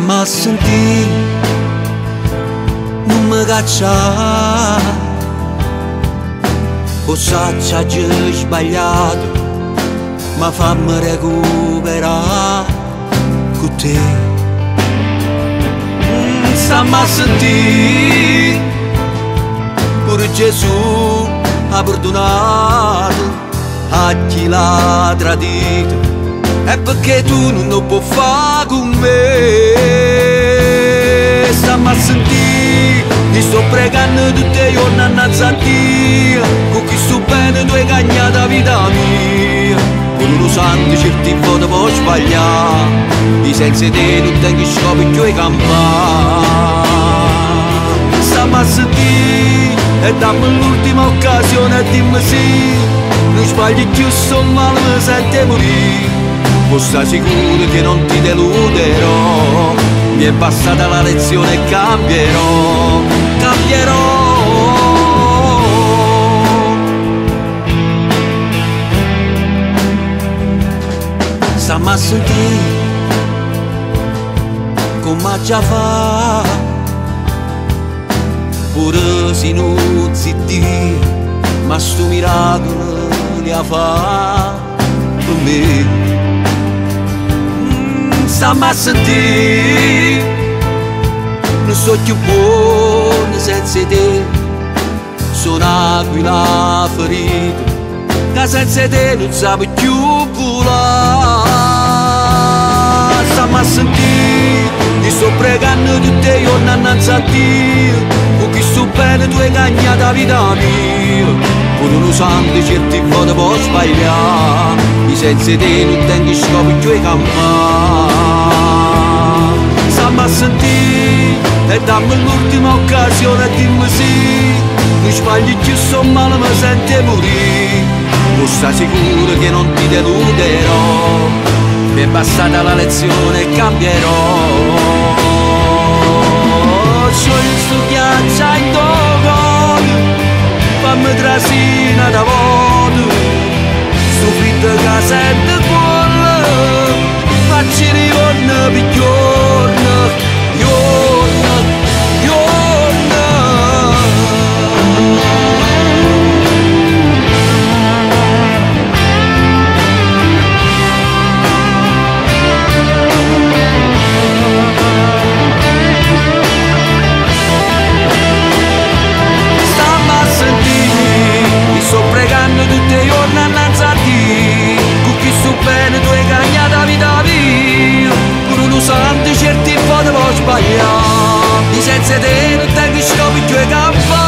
ma sentì, non mi caccia, o saccia già sbagliato, ma fammi recuperare con te. Stammi a sentì, pure Gesù ha perdonato a chi l'ha tradito, è perché tu non lo puoi fare con me. Stammi a sentire, ti sto pregando tutti i giorni innanzi a Dio, con chi sto bene tu hai cagnato la vita mia. Con lo santo certi volte puoi sbagliare, e senza te non tengo scopo più di campare. Stammi a sentire e dammi l'ultima occasione a dimmi sì, non sbagli più, sto male mi sente morire. Puoi stare sicuro che non ti deluderò, mi è passata la lezione e cambierò, cambierò. Stammi a sentire come già fa, pure se non si dice, ma sto miracolo li ha fatto per me. Stammi a sentire, non so più buono senza te, sono aquila ferita, che senza te non sape più volare. Stammi a sentire, ti sto pregando tutti i giorni innanzi a Dio, con chi sto bene tu hai cagnato la vita mia. Pure lo santo certi volte puoi sbagliare, e senza te non tengo scopo più di campare. Stammi a sentire e dammi l'ultima occasione a dimmi sì, non sbagli più, sto male mi sente morire. Puoi stare sicuro che non ti deluderò, mi è passata la lezione e cambierò. Sciogli sto ghiaccio in cuore, fammi trasina da voto, sto fritto che sente cuore, facci ritorno per giorno, giorno, giorno. Sto pregando tutti i giorni innanzi a Dio, con chi sto bene tu hai cagnato la vita mia. Pure lo santo certi volte puoi sbagliare, e senza te non tengo scopo più di campare.